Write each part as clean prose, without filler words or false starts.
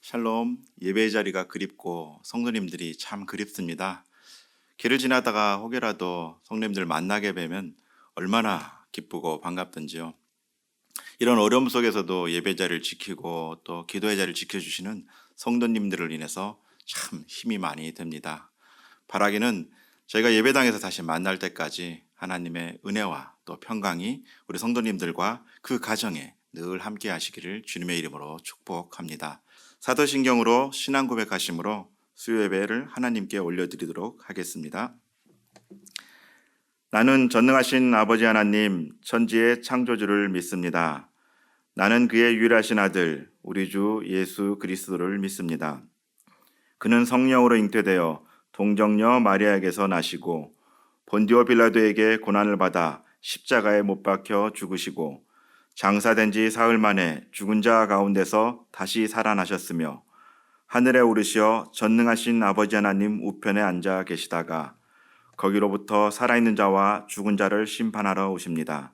샬롬, 예배의 자리가 그립고 성도님들이 참 그립습니다. 길을 지나다가 혹여라도 성도님들 만나게 되면 얼마나 기쁘고 반갑던지요. 이런 어려움 속에서도 예배 자리를 지키고 또 기도의 자리를 지켜주시는 성도님들을 인해서 참 힘이 많이 됩니다. 바라기는 저희가 예배당에서 다시 만날 때까지 하나님의 은혜와 또 평강이 우리 성도님들과 그 가정에 늘 함께 하시기를 주님의 이름으로 축복합니다. 사도신경으로 신앙 고백하심으로 수요 예배를 하나님께 올려드리도록 하겠습니다. 나는 전능하신 아버지 하나님 천지의 창조주를 믿습니다. 나는 그의 유일하신 아들 우리 주 예수 그리스도를 믿습니다. 그는 성령으로 잉태되어 동정녀 마리아에게서 나시고 본디오 빌라도에게 고난을 받아 십자가에 못 박혀 죽으시고 장사된 지 사흘 만에 죽은 자 가운데서 다시 살아나셨으며 하늘에 오르시어 전능하신 아버지 하나님 우편에 앉아 계시다가 거기로부터 살아있는 자와 죽은 자를 심판하러 오십니다.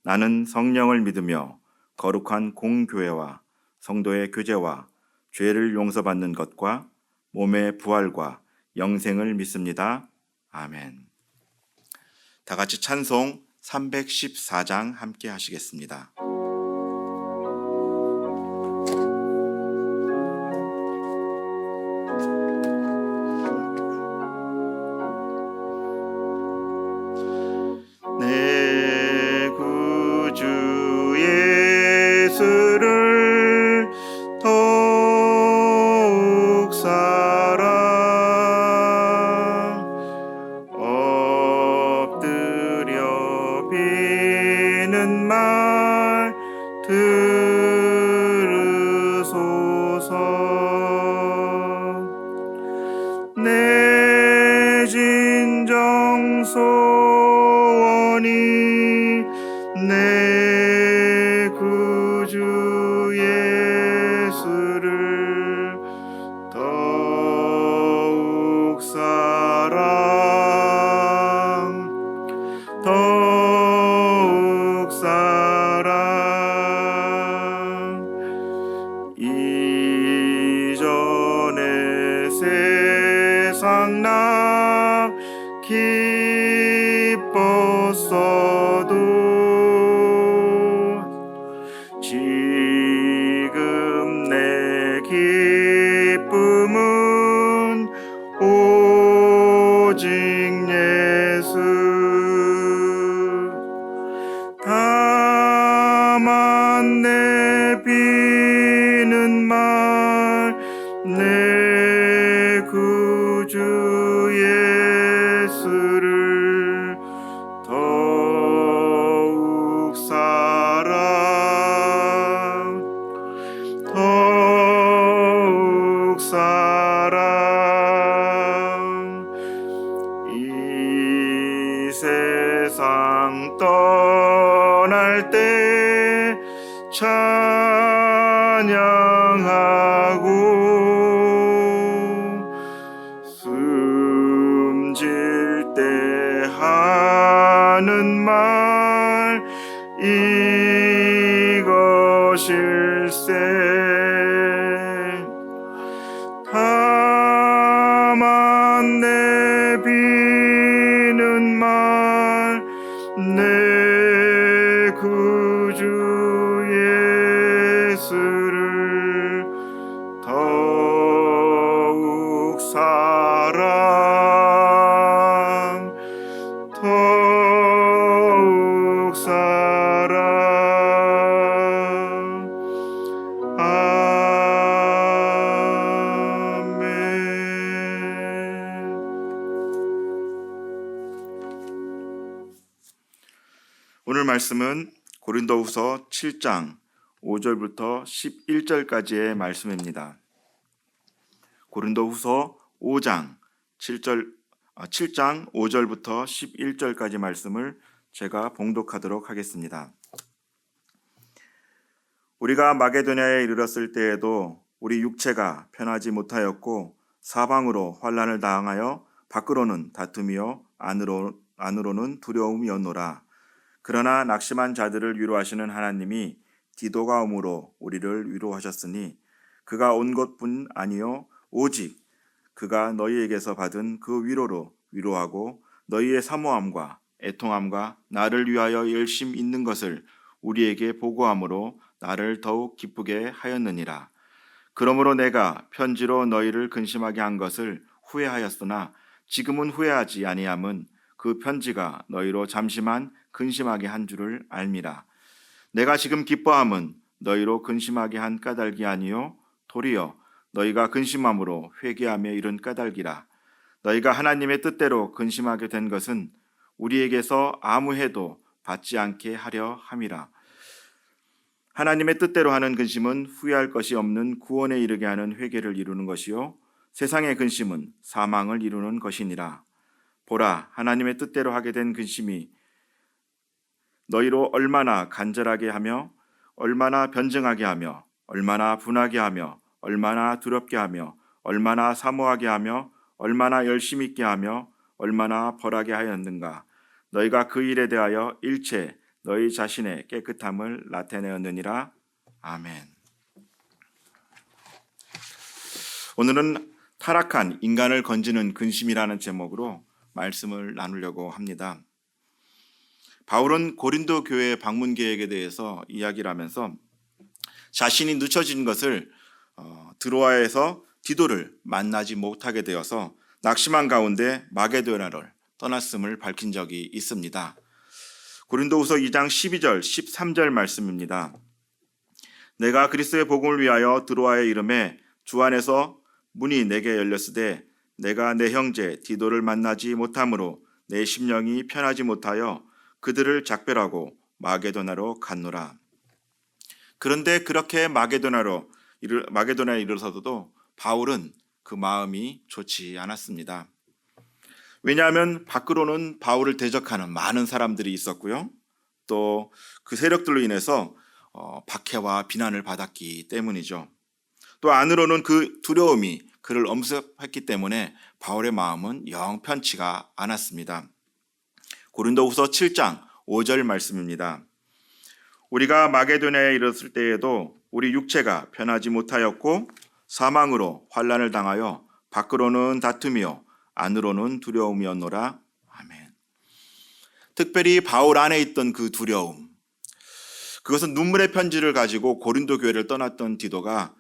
나는 성령을 믿으며 거룩한 공교회와 성도의 교제와 죄를 용서받는 것과 몸의 부활과 영생을 믿습니다. 아멘. 다 같이 찬송 314장 함께 하시겠습니다. 내 구주 예수를 더욱 사랑 엎드려 비는 말 들으소서. 내 진정 소원이 내 구주 예수를 더욱 사랑 더욱 사랑 이전에 세상 나 기뻤어도 지금 내 기쁨은 오직 예수. 다만 내 비는 말 내 구주 예수를 더욱 사랑 더욱 사랑 이 세상 떠날 때 찬양하고 숨질 때 하는 말 이것일세. 다만 내 비는 말 내 구주 예수를 더욱 사랑 더욱 사랑. 오늘 말씀은 고린도후서 7장 5절부터 11절까지의 말씀입니다. 고린도후서 7장 5절부터 11절까지 말씀을 제가 봉독하도록 하겠습니다. 우리가 마게도냐에 이르렀을 때에도 우리 육체가 편하지 못하였고 사방으로 환난을 당하여 밖으로는 다툼이요 안으로는 두려움이었노라. 그러나 낙심한 자들을 위로하시는 하나님이 디도가 오므로 우리를 위로하셨으니 그가 온 것뿐 아니요 오직 그가 너희에게서 받은 그 위로로 위로하고 너희의 사모함과 애통함과 나를 위하여 열심 있는 것을 우리에게 보고함으로 나를 더욱 기쁘게 하였느니라. 그러므로 내가 편지로 너희를 근심하게 한 것을 후회하였으나 지금은 후회하지 아니함은 그 편지가 너희로 잠시만 근심하게 한 줄을 알미라. 내가 지금 기뻐함은 너희로 근심하게 한 까닭이 아니요 도리어 너희가 근심함으로 회개하며 이른 까닭이라. 너희가 하나님의 뜻대로 근심하게 된 것은 우리에게서 아무 해도 받지 않게 하려 함이라. 하나님의 뜻대로 하는 근심은 후회할 것이 없는 구원에 이르게 하는 회개를 이루는 것이요 세상의 근심은 사망을 이루는 것이니라. 보라, 하나님의 뜻대로 하게 된 근심이 너희로 얼마나 간절하게 하며 얼마나 변증하게 하며 얼마나 분하게 하며 얼마나 두렵게 하며 얼마나 사모하게 하며 얼마나 열심 있게 하며 얼마나 벌하게 하였는가. 너희가 그 일에 대하여 일체 너희 자신의 깨끗함을 나타내었느니라. 아멘. 오늘은 타락한 인간을 건지는 근심이라는 제목으로 말씀을 나누려고 합니다. 바울은 고린도 교회 방문 계획에 대해서 이야기를 하면서 자신이 늦춰진 것을 드로아에서 디도를 만나지 못하게 되어서 낙심한 가운데 마게도냐를 떠났음을 밝힌 적이 있습니다. 고린도후서 2장 12절 13절 말씀입니다. 내가 그리스도의 복음을 위하여 드로아에 이름에 주 안에서 문이 내게 열렸으되 내가 내 형제 디도를 만나지 못함으로 내 심령이 편하지 못하여 그들을 작별하고 마게도나로 갔노라. 그런데 그렇게 마게도나에 이르러서도 바울은 그 마음이 좋지 않았습니다. 왜냐하면 밖으로는 바울을 대적하는 많은 사람들이 있었고요. 또 그 세력들로 인해서 박해와 비난을 받았기 때문이죠. 또 안으로는 그 두려움이 그를 엄습했기 때문에 바울의 마음은 영 편치가 않았습니다. 고린도후서 7장 5절 말씀입니다. 우리가 마게도냐에 이르렀을 때에도 우리 육체가 편하지 못하였고 사망으로 환난을 당하여 밖으로는 다툼이요 안으로는 두려움이었노라. 아멘. 특별히 바울 안에 있던 그 두려움, 그것은 눈물의 편지를 가지고 고린도 교회를 떠났던 디도가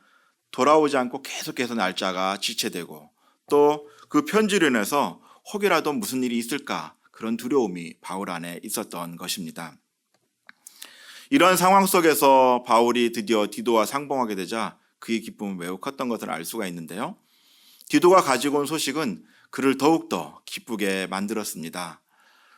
돌아오지 않고 계속해서 날짜가 지체되고 또 그 편지로 인해서 혹여라도 무슨 일이 있을까 그런 두려움이 바울 안에 있었던 것입니다. 이러한 상황 속에서 바울이 드디어 디도와 상봉하게 되자 그의 기쁨은 매우 컸던 것을 알 수가 있는데요. 디도가 가지고 온 소식은 그를 더욱더 기쁘게 만들었습니다.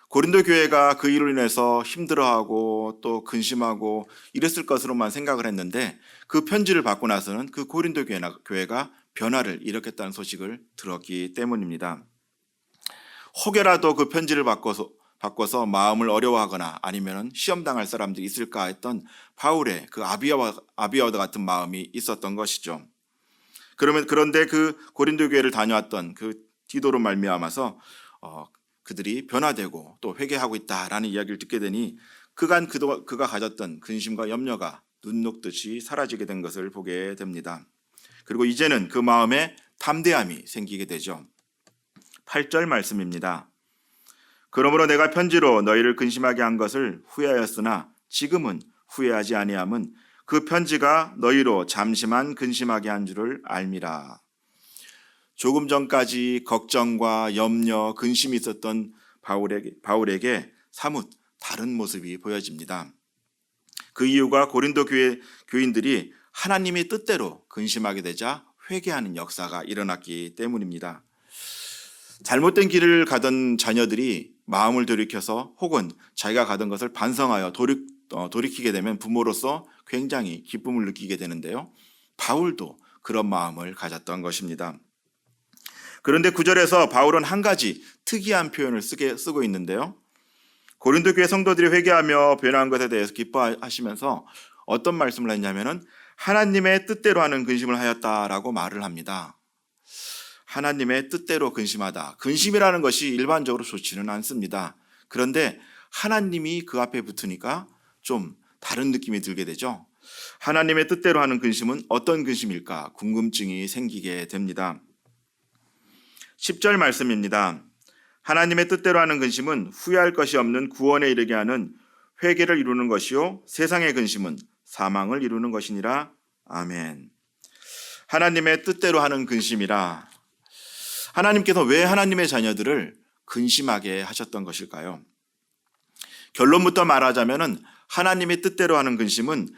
고린도 교회가 그 일로 인해서 힘들어하고 또 근심하고 이랬을 것으로만 생각을 했는데 그 편지를 받고 나서는 그 고린도 교회가 변화를 일으켰다는 소식을 들었기 때문입니다. 혹여라도 그 편지를 바꿔서 마음을 어려워하거나 아니면 시험당할 사람들이 있을까 했던 바울의 그 아비아와 같은 마음이 있었던 것이죠. 그런데 그 고린도 교회를 다녀왔던 그 디도로 말미암아서 그들이 변화되고 또 회개하고 있다라는 이야기를 듣게 되니 그가 가졌던 근심과 염려가 눈 녹듯이 사라지게 된 것을 보게 됩니다. 그리고 이제는 그 마음에 담대함이 생기게 되죠. 8절 말씀입니다. 그러므로 내가 편지로 너희를 근심하게 한 것을 후회하였으나 지금은 후회하지 아니함은 그 편지가 너희로 잠시만 근심하게 한 줄을 알미라. 조금 전까지 걱정과 염려, 근심이 있었던 바울에게 사뭇 다른 모습이 보여집니다. 그 이유가 고린도 교인들이 하나님의 뜻대로 근심하게 되자 회개하는 역사가 일어났기 때문입니다. 잘못된 길을 가던 자녀들이 마음을 돌이켜서 혹은 자기가 가던 것을 반성하여 돌이키게 되면 부모로서 굉장히 기쁨을 느끼게 되는데요. 바울도 그런 마음을 가졌던 것입니다. 그런데 9절에서 바울은 한 가지 특이한 표현을 쓰고 있는데요. 고린도 교회 성도들이 회개하며 변화한 것에 대해서 기뻐하시면서 어떤 말씀을 했냐면은 하나님의 뜻대로 하는 근심을 하였다라고 말을 합니다. 하나님의 뜻대로 근심하다. 근심이라는 것이 일반적으로 좋지는 않습니다. 그런데 하나님이 그 앞에 붙으니까 좀 다른 느낌이 들게 되죠. 하나님의 뜻대로 하는 근심은 어떤 근심일까 궁금증이 생기게 됩니다. 10절 말씀입니다. 하나님의 뜻대로 하는 근심은 후회할 것이 없는 구원에 이르게 하는 회개를 이루는 것이요 세상의 근심은 사망을 이루는 것이니라. 아멘. 하나님의 뜻대로 하는 근심이라. 하나님께서 왜 하나님의 자녀들을 근심하게 하셨던 것일까요? 결론부터 말하자면 하나님의 뜻대로 하는 근심은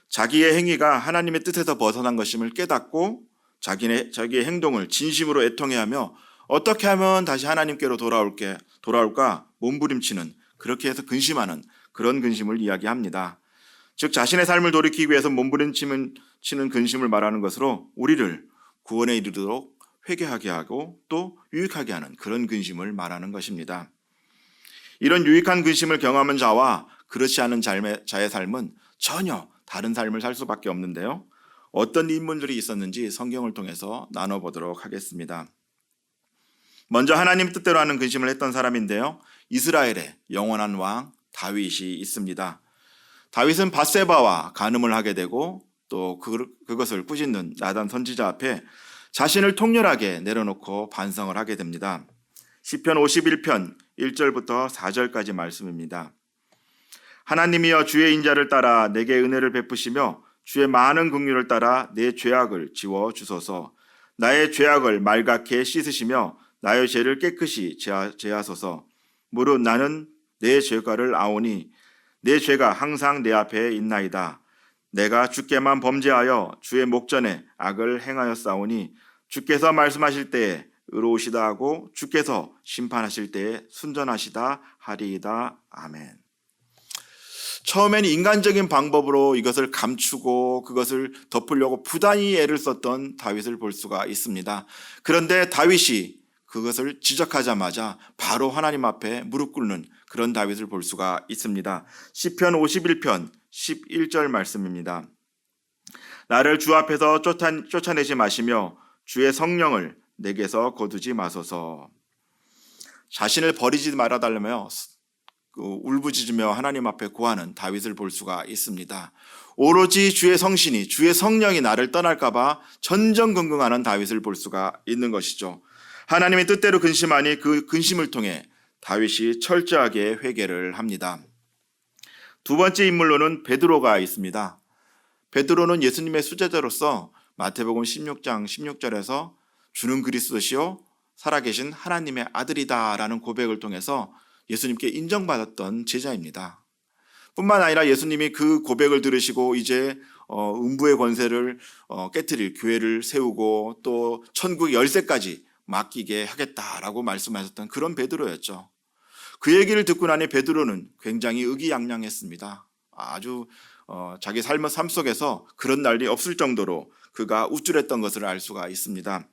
자기의 행위가 하나님의 뜻에서 벗어난 것임을 깨닫고 자기의 행동을 진심으로 애통해하며 어떻게 하면 다시 하나님께로 돌아올까 몸부림치는, 그렇게 해서 근심하는 그런 근심을 이야기합니다. 즉 자신의 삶을 돌이키기 위해서 몸부림치는 근심을 말하는 것으로 우리를 구원에 이르도록 회개하게 하고 또 유익하게 하는 그런 근심을 말하는 것입니다. 이런 유익한 근심을 경험한 자와 그렇지 않은 자의 삶은 전혀 다른 삶을 살 수밖에 없는데요. 어떤 인물들이 있었는지 성경을 통해서 나눠보도록 하겠습니다. 먼저 하나님 뜻대로 하는 근심을 했던 사람인데요. 이스라엘의 영원한 왕 다윗이 있습니다. 다윗은 밧세바와 간음을 하게 되고 또 그것을 꾸짖는 나단 선지자 앞에 자신을 통렬하게 내려놓고 반성을 하게 됩니다. 시편 51편 1절부터 4절까지 말씀입니다. 하나님이여 주의 인자를 따라 내게 은혜를 베푸시며 주의 많은 긍휼을 따라 내 죄악을 지워 주소서. 나의 죄악을 말갛게 씻으시며 나의 죄를 깨끗이 제하소서. 무릇 나는 내 죄가를 아오니 내 죄가 항상 내 앞에 있나이다. 내가 주께만 범죄하여 주의 목전에 악을 행하였사오니 주께서 말씀하실 때에 의로우시다 하고 주께서 심판하실 때에 순전하시다 하리이다. 아멘. 처음에는 인간적인 방법으로 이것을 감추고 그것을 덮으려고 부단히 애를 썼던 다윗을 볼 수가 있습니다. 그런데 다윗이 그것을 지적하자마자 바로 하나님 앞에 무릎 꿇는 그런 다윗을 볼 수가 있습니다. 시편 51편 11절 말씀입니다. 나를 주 앞에서 쫓아내지 마시며 주의 성령을 내게서 거두지 마소서. 자신을 버리지 말아달라며 울부짖으며 하나님 앞에 구하는 다윗을 볼 수가 있습니다. 오로지 주의 성신이, 주의 성령이 나를 떠날까 봐 전전긍긍하는 다윗을 볼 수가 있는 것이죠. 하나님의 뜻대로 근심하니 그 근심을 통해 다윗이 철저하게 회개를 합니다. 두 번째 인물로는 베드로가 있습니다. 베드로는 예수님의 수제자로서 마태복음 16장 16절에서 주는 그리스도시요 살아계신 하나님의 아들이다라는 고백을 통해서 예수님께 인정받았던 제자입니다. 뿐만 아니라 예수님이 그 고백을 들으시고 이제 음부의 권세를 깨트릴 교회를 세우고 또 천국의 열쇠까지 맡기게 하겠다라고 말씀하셨던 그런 베드로였죠. 그 얘기를 듣고 나니 베드로는 굉장히 의기양양했습니다. 아주 자기 삶 속에서 그런 날이 없을 정도로 그가 우쭐했던 것을 알 수가 있습니다.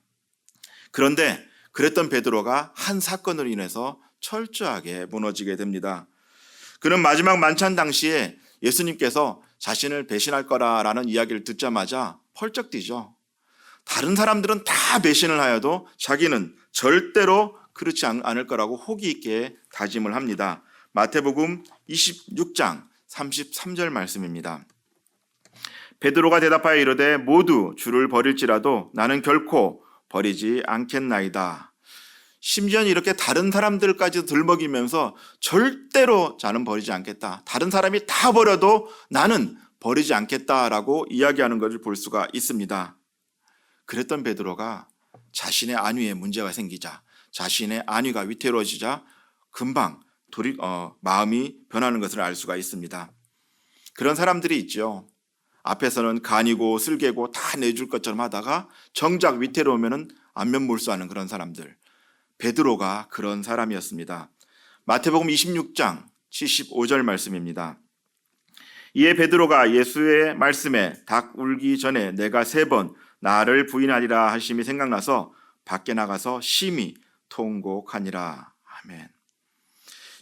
그런데 그랬던 베드로가 한 사건으로 인해서 철저하게 무너지게 됩니다. 그는 마지막 만찬 당시에 예수님께서 자신을 배신할 거라라는 이야기를 듣자마자 펄쩍 뛰죠. 다른 사람들은 다 배신을 하여도 자기는 절대로 그렇지 않을 거라고 호기 있게 다짐을 합니다. 마태복음 26장 33절 말씀입니다. 베드로가 대답하여 이르되 모두 주를 버릴지라도 나는 결코 버리지 않겠나이다. 심지어는 이렇게 다른 사람들까지 들먹이면서 절대로 나는 버리지 않겠다. 다른 사람이 다 버려도 나는 버리지 않겠다라고 이야기하는 것을 볼 수가 있습니다. 그랬던 베드로가 자신의 안위에 문제가 생기자, 자신의 안위가 위태로워지자 금방 마음이 변하는 것을 알 수가 있습니다. 그런 사람들이 있죠. 앞에서는 간이고 쓸개고 다 내줄 것처럼 하다가 정작 위태로우면 안면몰수하는 그런 사람들. 베드로가 그런 사람이었습니다. 마태복음 26장 75절 말씀입니다. 이에 베드로가 예수의 말씀에 닭 울기 전에 내가 3번 나를 부인하리라 하심이 생각나서 밖에 나가서 심히 통곡하니라. 아멘.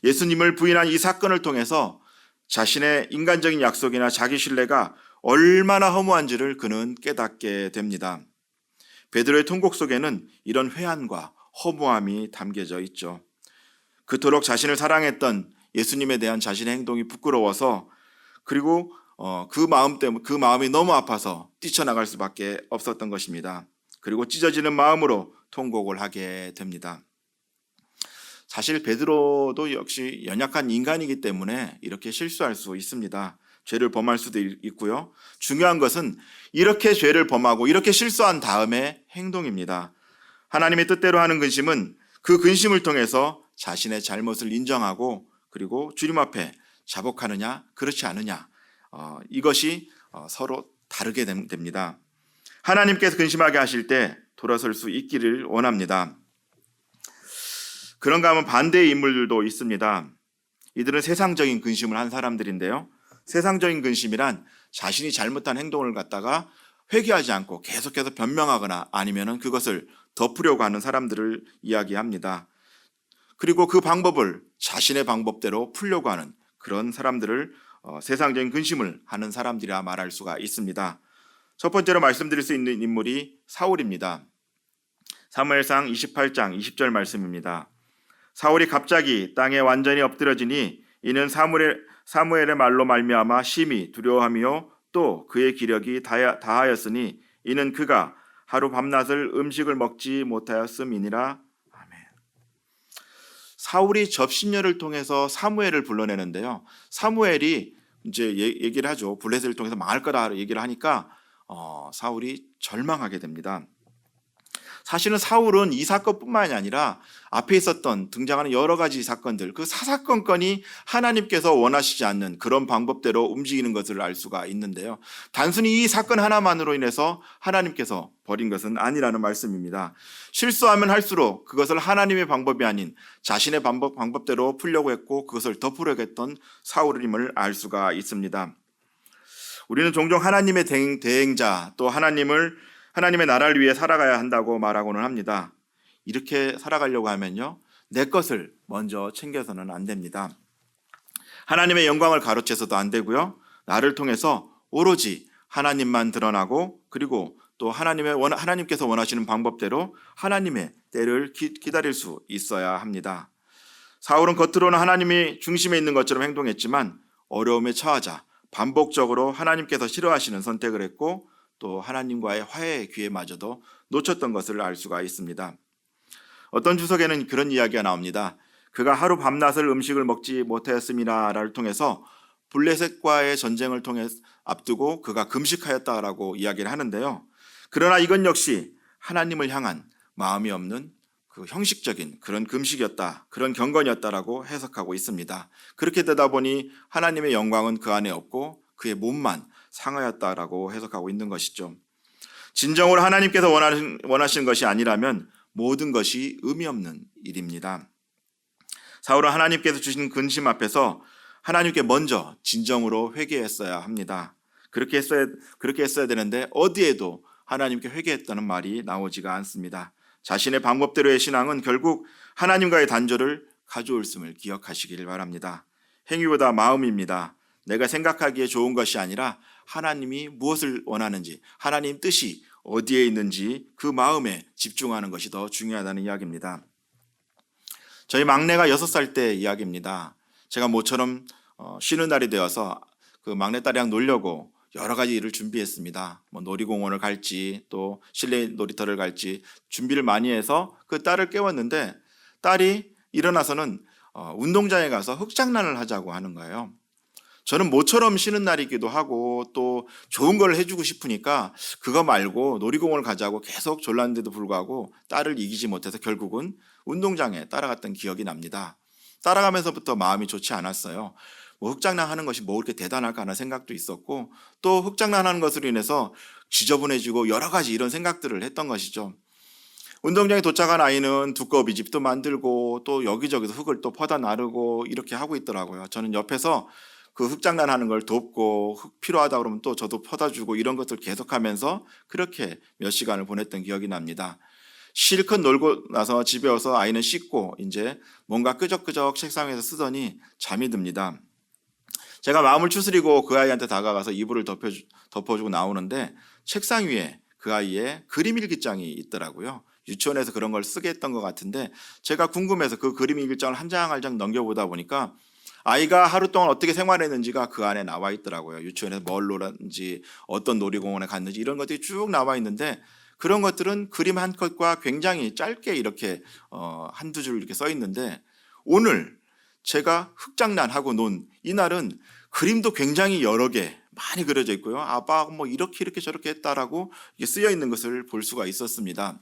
예수님을 부인한 이 사건을 통해서 자신의 인간적인 약속이나 자기 신뢰가 얼마나 허무한지를 그는 깨닫게 됩니다. 베드로의 통곡 속에는 이런 회한과 허무함이 담겨져 있죠. 그토록 자신을 사랑했던 예수님에 대한 자신의 행동이 부끄러워서 그리고 그 마음이 너무 아파서 뛰쳐나갈 수밖에 없었던 것입니다. 그리고 찢어지는 마음으로 통곡을 하게 됩니다. 사실 베드로도 역시 연약한 인간이기 때문에 이렇게 실수할 수 있습니다. 죄를 범할 수도 있고요. 중요한 것은 이렇게 죄를 범하고 이렇게 실수한 다음에 행동입니다. 하나님의 뜻대로 하는 근심은 그 근심을 통해서 자신의 잘못을 인정하고 그리고 주님 앞에 자복하느냐 그렇지 않느냐 이것이 서로 다르게 됩니다. 하나님께서 근심하게 하실 때 돌아설 수 있기를 원합니다. 그런가 하면 반대의 인물들도 있습니다. 이들은 세상적인 근심을 한 사람들인데요. 세상적인 근심이란 자신이 잘못한 행동을 갖다가 회개하지 않고 계속해서 변명하거나 아니면은 그것을 덮으려고 하는 사람들을 이야기합니다. 그리고 그 방법을 자신의 방법대로 풀려고 하는 그런 사람들을 세상적인 근심을 하는 사람들이라 말할 수가 있습니다. 첫 번째로 말씀드릴 수 있는 인물이 사울입니다. 사무엘상 28장 20절 말씀입니다. 사울이 갑자기 땅에 완전히 엎드러지니 이는 사무엘의 말로 말미암아 심히 두려워하며 또 그의 기력이 다하였으니 이는 그가 하루 밤낮을 음식을 먹지 못하였음이니라. 아멘. 사울이 접신녀를 통해서 사무엘을 불러내는데요. 사무엘이 이제 얘기를 하죠. 블레셋을 통해서 망할 거다 얘기를 하니까 사울이 절망하게 됩니다. 사실은 사울은 이 사건뿐만이 아니라 앞에 있었던 등장하는 여러 가지 사건들, 그 사사건건이 하나님께서 원하시지 않는 그런 방법대로 움직이는 것을 알 수가 있는데요. 단순히 이 사건 하나만으로 인해서 하나님께서 버린 것은 아니라는 말씀입니다. 실수하면 할수록 그것을 하나님의 방법이 아닌 자신의 방법대로 풀려고 했고 그것을 덮으려고 했던 사울임을 알 수가 있습니다. 우리는 종종 하나님의 대행자 또 하나님의 나라를 위해 살아가야 한다고 말하고는 합니다. 이렇게 살아가려고 하면요, 내 것을 먼저 챙겨서는 안 됩니다. 하나님의 영광을 가로채서도 안 되고요, 나를 통해서 오로지 하나님만 드러나고 그리고 또 하나님께서 원하시는 방법대로 하나님의 때를 기다릴 수 있어야 합니다. 사울은 겉으로는 하나님이 중심에 있는 것처럼 행동했지만 어려움에 처하자 반복적으로 하나님께서 싫어하시는 선택을 했고 또 하나님과의 화해의 기회마저도 놓쳤던 것을 알 수가 있습니다. 어떤 주석에는 그런 이야기가 나옵니다. 그가 하루 밤낮을 음식을 먹지 못하였음이라를 통해서 블레셋과의 전쟁을 통해 앞두고 그가 금식하였다라고 이야기를 하는데요. 그러나 이건 역시 하나님을 향한 마음이 없는 그 형식적인 그런 금식이었다, 그런 경건이었다라고 해석하고 있습니다. 그렇게 되다 보니 하나님의 영광은 그 안에 없고 그의 몸만 상하였다라고 해석하고 있는 것이죠. 진정으로 하나님께서 원하시는 것이 아니라면 모든 것이 의미 없는 일입니다. 사울은 하나님께서 주신 근심 앞에서 하나님께 먼저 진정으로 회개했어야 합니다. 그렇게 했어야 되는데 어디에도 하나님께 회개했다는 말이 나오지가 않습니다. 자신의 방법대로의 신앙은 결국 하나님과의 단절을 가져올음을 기억하시길 바랍니다. 행위보다 마음입니다. 내가 생각하기에 좋은 것이 아니라 하나님이 무엇을 원하는지, 하나님 뜻이 어디에 있는지 그 마음에 집중하는 것이 더 중요하다는 이야기입니다. 저희 막내가 6살 때 이야기입니다. 제가 모처럼 쉬는 날이 되어서 그 막내딸이랑 놀려고 여러 가지 일을 준비했습니다. 놀이공원을 갈지 또 실내 놀이터를 갈지 준비를 많이 해서 그 딸을 깨웠는데 딸이 일어나서는 운동장에 가서 흙장난을 하자고 하는 거예요. 저는 모처럼 쉬는 날이기도 하고 또 좋은 걸 해주고 싶으니까 그거 말고 놀이공원을 가자고 계속 졸랐는데도 불구하고 딸을 이기지 못해서 결국은 운동장에 따라갔던 기억이 납니다. 따라가면서부터 마음이 좋지 않았어요. 흙장난하는 것이 뭐 그렇게 대단할까 하는 생각도 있었고 또 흙장난하는 것으로 인해서 지저분해지고 여러 가지 이런 생각들을 했던 것이죠. 운동장에 도착한 아이는 두꺼비 집도 만들고 또 여기저기서 흙을 또 퍼다 나르고 이렇게 하고 있더라고요. 저는 옆에서 그 흙장난하는 걸 돕고 흙 필요하다 그러면 또 저도 퍼다 주고 이런 것들 계속하면서 그렇게 몇 시간을 보냈던 기억이 납니다. 실컷 놀고 나서 집에 와서 아이는 씻고 이제 뭔가 끄적끄적 책상에서 쓰더니 잠이 듭니다. 제가 마음을 추스리고 그 아이한테 다가가서 이불을 덮어주고 나오는데 책상 위에 그 아이의 그림 일기장이 있더라고요. 유치원에서 그런 걸 쓰게 했던 것 같은데 제가 궁금해서 그 그림 일기장을 한 장 한 장 넘겨보다 보니까 아이가 하루 동안 어떻게 생활했는지가 그 안에 나와 있더라고요. 유치원에서 뭘 놀았는지, 어떤 놀이공원에 갔는지 이런 것들이 쭉 나와 있는데, 그런 것들은 그림 한 컷과 굉장히 짧게 이렇게 한두 줄 이렇게 써 있는데, 오늘 제가 흙장난하고 논 이날은 그림도 굉장히 여러 개 많이 그려져 있고요. 아빠가 뭐 이렇게 저렇게 했다라고 쓰여 있는 것을 볼 수가 있었습니다.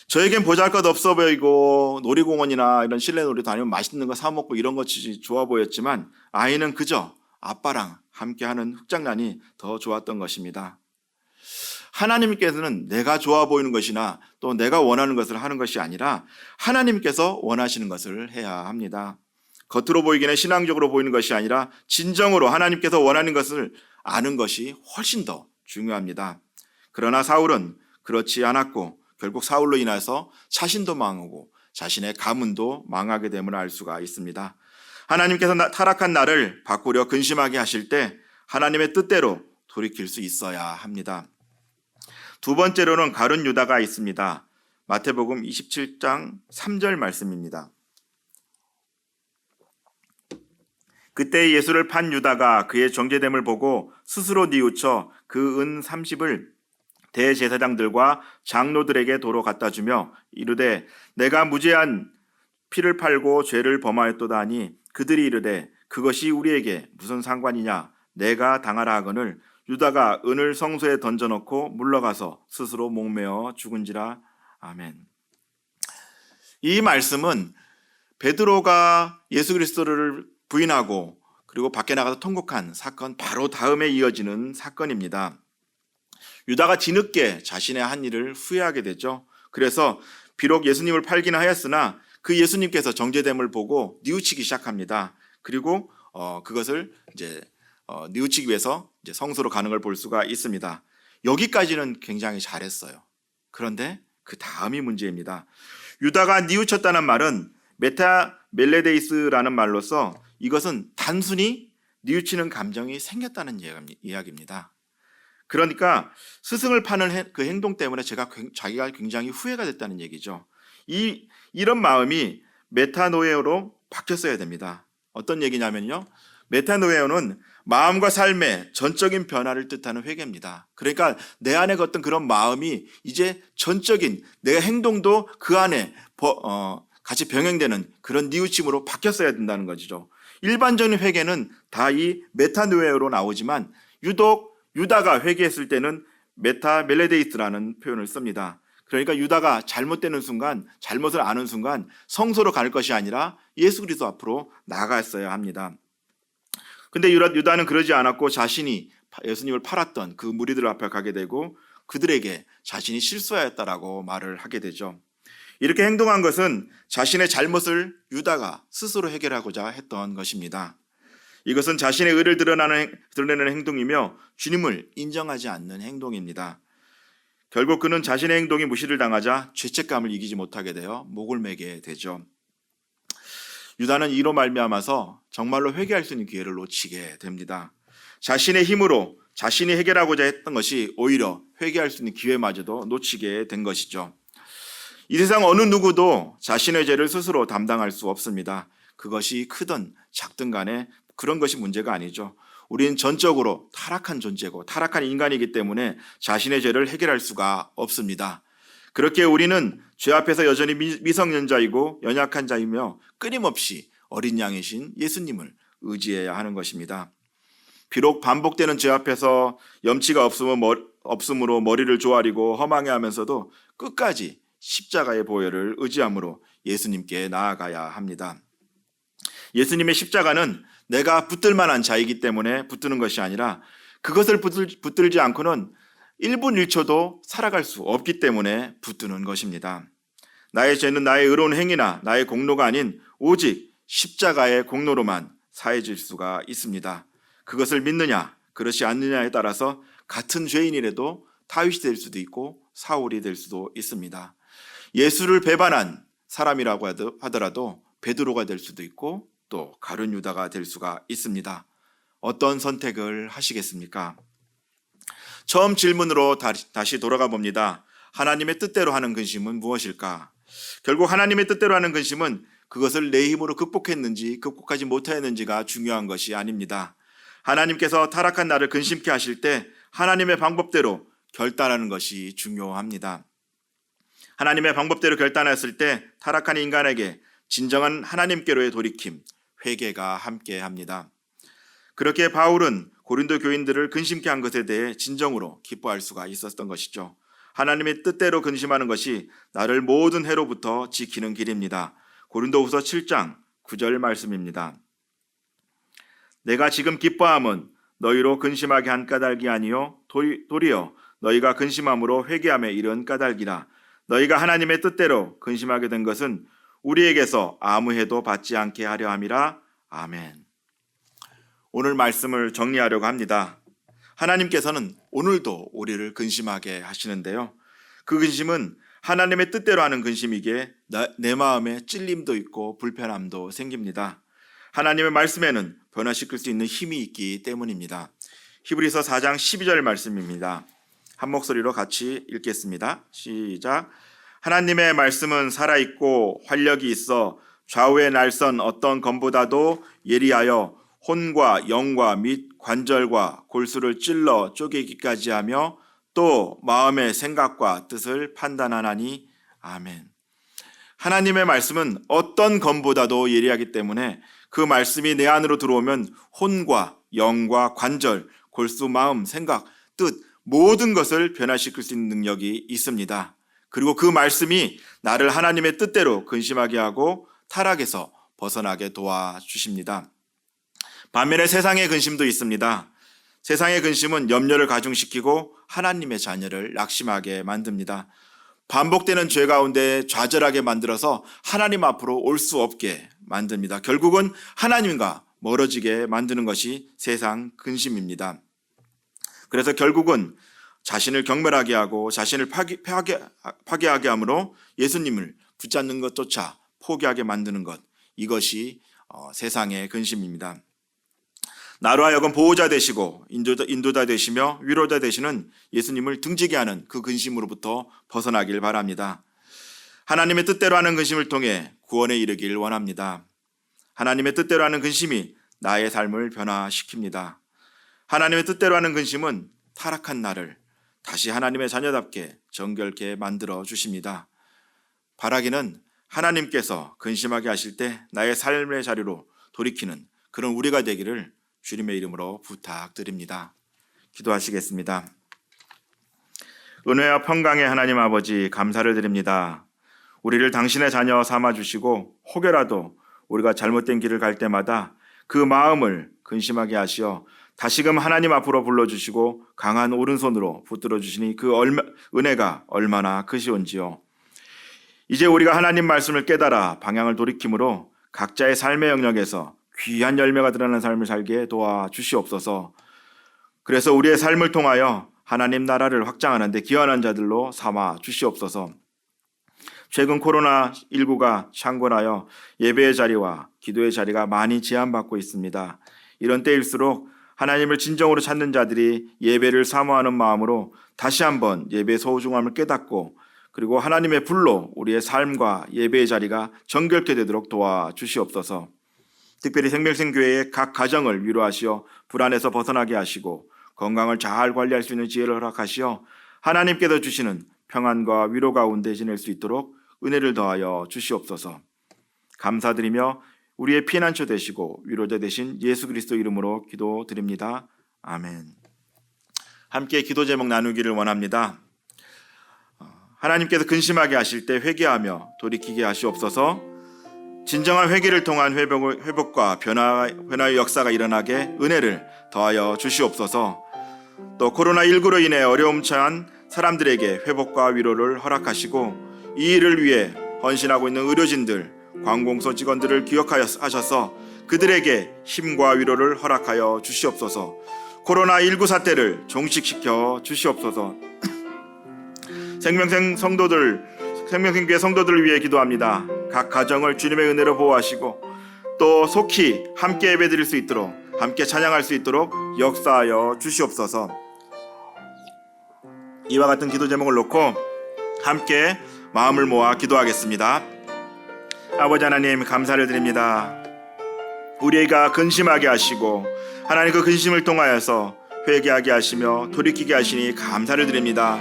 저에겐 보잘것없어 보이고 놀이공원이나 이런 실내 놀이 다니면 맛있는 거 사 먹고 이런 것이 좋아 보였지만, 아이는 그저 아빠랑 함께하는 흙장난이 더 좋았던 것입니다. 하나님께서는 내가 좋아 보이는 것이나 또 내가 원하는 것을 하는 것이 아니라 하나님께서 원하시는 것을 해야 합니다. 겉으로 보이기는 신앙적으로 보이는 것이 아니라 진정으로 하나님께서 원하는 것을 아는 것이 훨씬 더 중요합니다. 그러나 사울은 그렇지 않았고, 결국 사울로 인해서 자신도 망하고 자신의 가문도 망하게 됨을 알 수가 있습니다. 하나님께서 타락한 나를 바꾸려 근심하게 하실 때 하나님의 뜻대로 돌이킬 수 있어야 합니다. 두 번째로는 가룟 유다가 있습니다. 마태복음 27장 3절 말씀입니다. 그때 예수를 판 유다가 그의 정죄됨을 보고 스스로 뉘우쳐 그 은 30을 대제사장들과 장로들에게 도로 갖다 주며 이르되 내가 무죄한 피를 팔고 죄를 범하였도다 하니, 그들이 이르되 그것이 우리에게 무슨 상관이냐, 내가 당하라 하거늘 유다가 은을 성소에 던져놓고 물러가서 스스로 목매어 죽은지라. 아멘. 이 말씀은 베드로가 예수 그리스도를 부인하고 그리고 밖에 나가서 통곡한 사건 바로 다음에 이어지는 사건입니다. 유다가 뒤늦게 자신의 한 일을 후회하게 되죠. 그래서 비록 예수님을 팔기는 하였으나 그 예수님께서 정죄됨을 보고 뉘우치기 시작합니다. 그리고 그것을 이제 뉘우치기 위해서 이제 성소로 가는 걸 볼 수가 있습니다. 여기까지는 굉장히 잘했어요. 그런데 그 다음이 문제입니다. 유다가 뉘우쳤다는 말은 메타멜레데이스라는 말로서 이것은 단순히 뉘우치는 감정이 생겼다는 이야기입니다. 그러니까 스승을 파는 그 행동 때문에 자기가 굉장히 후회가 됐다는 얘기죠. 이런 마음이 메타노에오로 바뀌었어야 됩니다. 어떤 얘기냐면요, 메타노에오는 마음과 삶의 전적인 변화를 뜻하는 회개입니다. 그러니까 내 안에 어떤 그런 마음이 이제 전적인 내 행동도 그 안에 같이 병행되는 그런 뉘우침으로 바뀌었어야 된다는 것이죠. 일반적인 회개는 다 이 메타노에오로 나오지만 유독 유다가 회개했을 때는 메타멜레데이스라는 표현을 씁니다. 그러니까 유다가 잘못되는 순간, 잘못을 아는 순간 성소로 갈 것이 아니라 예수 그리스도 앞으로 나아갔어야 합니다. 근데 유다는 그러지 않았고 자신이 예수님을 팔았던 그 무리들 앞에 가게 되고 그들에게 자신이 실수하였다라고 말을 하게 되죠. 이렇게 행동한 것은 자신의 잘못을 유다가 스스로 해결하고자 했던 것입니다. 이것은 자신의 의를 드러내는 행동이며 주님을 인정하지 않는 행동입니다. 결국 그는 자신의 행동이 무시를 당하자 죄책감을 이기지 못하게 되어 목을 매게 되죠. 유다는 이로 말미암아서 정말로 회개할 수 있는 기회를 놓치게 됩니다. 자신의 힘으로 자신이 해결하고자 했던 것이 오히려 회개할 수 있는 기회마저도 놓치게 된 것이죠. 이 세상 어느 누구도 자신의 죄를 스스로 담당할 수 없습니다. 그것이 크든 작든 간에 그런 것이 문제가 아니죠. 우리는 전적으로 타락한 존재고 타락한 인간이기 때문에 자신의 죄를 해결할 수가 없습니다. 그렇게 우리는 죄 앞에서 여전히 미성년자이고 연약한 자이며 끊임없이 어린 양이신 예수님을 의지해야 하는 것입니다. 비록 반복되는 죄 앞에서 염치가 없음으로 머리를 조아리고 허망해하면서도 끝까지 십자가의 보혈을 의지함으로 예수님께 나아가야 합니다. 예수님의 십자가는 내가 붙들 만한 자이기 때문에 붙드는 것이 아니라 그것을 붙들지 않고는 1분 1초도 살아갈 수 없기 때문에 붙드는 것입니다. 나의 죄는 나의 의로운 행위나 나의 공로가 아닌 오직 십자가의 공로로만 사해질 수가 있습니다. 그것을 믿느냐 그렇지 않느냐에 따라서 같은 죄인이라도 다윗이 될 수도 있고 사울이 될 수도 있습니다. 예수를 배반한 사람이라고 하더라도 베드로가 될 수도 있고 또 가룟 유다가 될 수가 있습니다. 어떤 선택을 하시겠습니까? 처음 질문으로 다시 돌아가 봅니다. 하나님의 뜻대로 하는 근심은 무엇일까? 결국 하나님의 뜻대로 하는 근심은 그것을 내 힘으로 극복했는지 극복하지 못하였는지가 중요한 것이 아닙니다. 하나님께서 타락한 나를 근심케 하실 때 하나님의 방법대로 결단하는 것이 중요합니다. 하나님의 방법대로 결단했을 때 타락한 인간에게 진정한 하나님께로의 돌이킴, 회개가 함께합니다. 그렇게 바울은 고린도 교인들을 근심케 한 것에 대해 진정으로 기뻐할 수가 있었던 것이죠. 하나님의 뜻대로 근심하는 것이 나를 모든 해로부터 지키는 길입니다. 고린도후서 7장 9절 말씀입니다. 내가 지금 기뻐함은 너희로 근심하게 한 까닭이 아니요 도리어 너희가 근심함으로 회개함에 이른 까닭이라. 너희가 하나님의 뜻대로 근심하게 된 것은 우리에게서 아무 해도 받지 않게 하려 함이라. 아멘. 오늘 말씀을 정리하려고 합니다. 하나님께서는 오늘도 우리를 근심하게 하시는데요. 그 근심은 하나님의 뜻대로 하는 근심이기에 내 마음에 찔림도 있고 불편함도 생깁니다. 하나님의 말씀에는 변화시킬 수 있는 힘이 있기 때문입니다. 히브리서 4장 12절 말씀입니다. 한 목소리로 같이 읽겠습니다. 시작. 하나님의 말씀은 살아있고 활력이 있어 좌우의 날선 어떤 검보다도 예리하여 혼과 영과 및 관절과 골수를 찔러 쪼개기까지 하며 또 마음의 생각과 뜻을 판단하나니. 아멘. 하나님의 말씀은 어떤 검보다도 예리하기 때문에 그 말씀이 내 안으로 들어오면 혼과 영과 관절, 골수, 마음, 생각, 뜻 모든 것을 변화시킬 수 있는 능력이 있습니다. 그리고 그 말씀이 나를 하나님의 뜻대로 근심하게 하고 타락에서 벗어나게 도와주십니다. 반면에 세상의 근심도 있습니다. 세상의 근심은 염려를 가중시키고 하나님의 자녀를 낙심하게 만듭니다. 반복되는 죄 가운데 좌절하게 만들어서 하나님 앞으로 올 수 없게 만듭니다. 결국은 하나님과 멀어지게 만드는 것이 세상 근심입니다. 그래서 결국은 자신을 경멸하게 하고 자신을 파괴하게 함으로 예수님을 붙잡는 것조차 포기하게 만드는 것, 이것이 세상의 근심입니다. 나로 하여금 보호자 되시고 인도자 되시며 위로자 되시는 예수님을 등지게 하는 그 근심으로부터 벗어나길 바랍니다. 하나님의 뜻대로 하는 근심을 통해 구원에 이르길 원합니다. 하나님의 뜻대로 하는 근심이 나의 삶을 변화시킵니다. 하나님의 뜻대로 하는 근심은 타락한 나를 다시 하나님의 자녀답게 정결케 만들어 주십니다. 바라기는 하나님께서 근심하게 하실 때 나의 삶의 자리로 돌이키는 그런 우리가 되기를 주님의 이름으로 부탁드립니다. 기도하시겠습니다. 은혜와 평강의 하나님 아버지, 감사를 드립니다. 우리를 당신의 자녀 삼아주시고 혹여라도 우리가 잘못된 길을 갈 때마다 그 마음을 근심하게 하시어 다시금 하나님 앞으로 불러주시고 강한 오른손으로 붙들어 주시니 그 은혜가 얼마나 크시온지요. 이제 우리가 하나님 말씀을 깨달아 방향을 돌이킴으로 각자의 삶의 영역에서 귀한 열매가 드러나는 삶을 살게 도와주시옵소서. 그래서 우리의 삶을 통하여 하나님 나라를 확장하는 데 기여하는 자들로 삼아 주시옵소서. 최근 코로나19가 창궐하여 예배의 자리와 기도의 자리가 많이 제한받고 있습니다. 이런 때일수록 하나님을 진정으로 찾는 자들이 예배를 사모하는 마음으로 다시 한번 예배의 소중함을 깨닫고 그리고 하나님의 불로 우리의 삶과 예배의 자리가 정결케 되도록 도와주시옵소서. 특별히 생명생교회의 각 가정을 위로하시어 불안에서 벗어나게 하시고 건강을 잘 관리할 수 있는 지혜를 허락하시어 하나님께서 주시는 평안과 위로 가운데 지낼 수 있도록 은혜를 더하여 주시옵소서. 감사드리며 우리의 피난처 되시고 위로자 되신 예수 그리스도 이름으로 기도드립니다. 아멘. 함께 기도 제목 나누기를 원합니다. 하나님께서 근심하게 하실 때 회개하며 돌이키게 하시옵소서. 진정한 회개를 통한 회복과 변화의 역사가 일어나게 은혜를 더하여 주시옵소서. 또 코로나19로 인해 어려움 처한 사람들에게 회복과 위로를 허락하시고 이 일을 위해 헌신하고 있는 의료진들, 관공서 직원들을 기억하셔서 그들에게 힘과 위로를 허락하여 주시옵소서. 코로나19 사태를 종식시켜 주시옵소서. 생명생교회 성도들을 위해 기도합니다. 각 가정을 주님의 은혜로 보호하시고 또 속히 함께 예배드릴 수 있도록 함께 찬양할 수 있도록 역사하여 주시옵소서. 이와 같은 기도 제목을 놓고 함께 마음을 모아 기도하겠습니다. 아버지 하나님 감사를 드립니다. 우리가 근심하게 하시고 하나님 그 근심을 통하여서 회개하게 하시며 돌이키게 하시니 감사를 드립니다.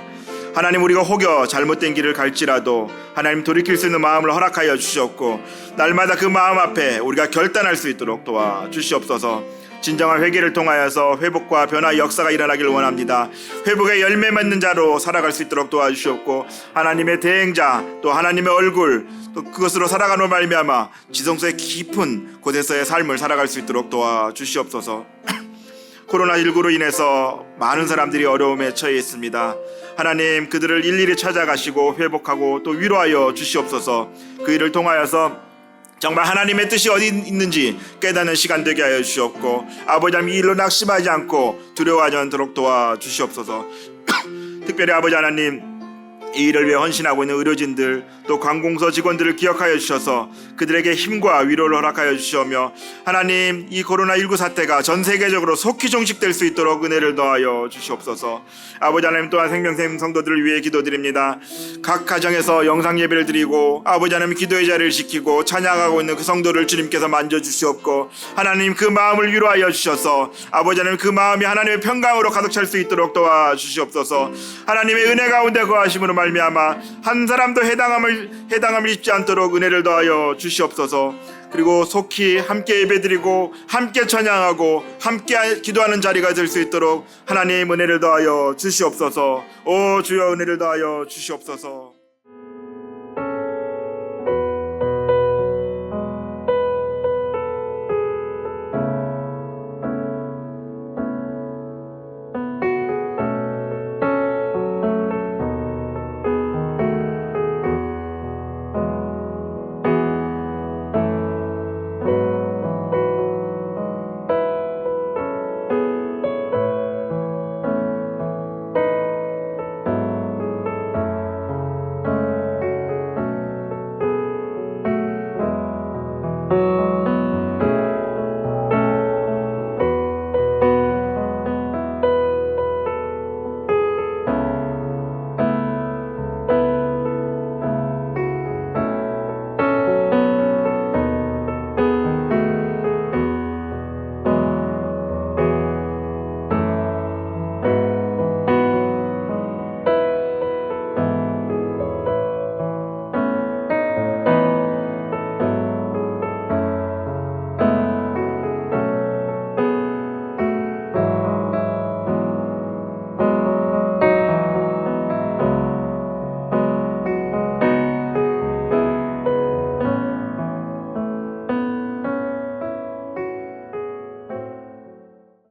하나님 우리가 혹여 잘못된 길을 갈지라도 하나님 돌이킬 수 있는 마음을 허락하여 주시옵고 날마다 그 마음 앞에 우리가 결단할 수 있도록 도와주시옵소서. 진정한 회개를 통하여서 회복과 변화의 역사가 일어나기를 원합니다. 회복의 열매 맺는 자로 살아갈 수 있도록 도와주시옵고 하나님의 대행자 또 하나님의 얼굴 또 그것으로 살아가는 말미암아 지성소의 깊은 곳에서의 삶을 살아갈 수 있도록 도와주시옵소서. 코로나19로 인해서 많은 사람들이 어려움에 처해 있습니다. 하나님 그들을 일일이 찾아가시고 회복하고 또 위로하여 주시옵소서. 그 일을 통하여서 정말 하나님의 뜻이 어디 있는지 깨닫는 시간 되게 하여 주시옵고 아버지 하나님 이 일로 낙심하지 않고 두려워하지 않도록 도와주시옵소서. 특별히 아버지 하나님 이 일을 위해 헌신하고 있는 의료진들 또 관공서 직원들을 기억하여 주셔서 그들에게 힘과 위로를 허락하여 주시오며 하나님 이 코로나19 사태가 전 세계적으로 속히 종식될 수 있도록 은혜를 더하여 주시옵소서. 아버지 하나님 또한 생명샘 성도들을 위해 기도드립니다. 각 가정에서 영상 예배를 드리고 아버지 하나님 기도의 자리를 지키고 찬양하고 있는 그 성도를 주님께서 만져주시옵고 하나님 그 마음을 위로하여 주셔서 아버지 하나님 그 마음이 하나님의 평강으로 가득 찰 수 있도록 도와주시옵소서. 하나님의 은혜 가운데 거하심으로 말미암아 한 사람도 해당함을 입지 않도록 은혜를 더하여 주시옵소서. 그리고 속히 함께 예배드리고 함께 찬양하고 함께 기도하는 자리가 될 수 있도록 하나님 은혜를 더하여 주시옵소서. 오 주여 은혜를 더하여 주시옵소서.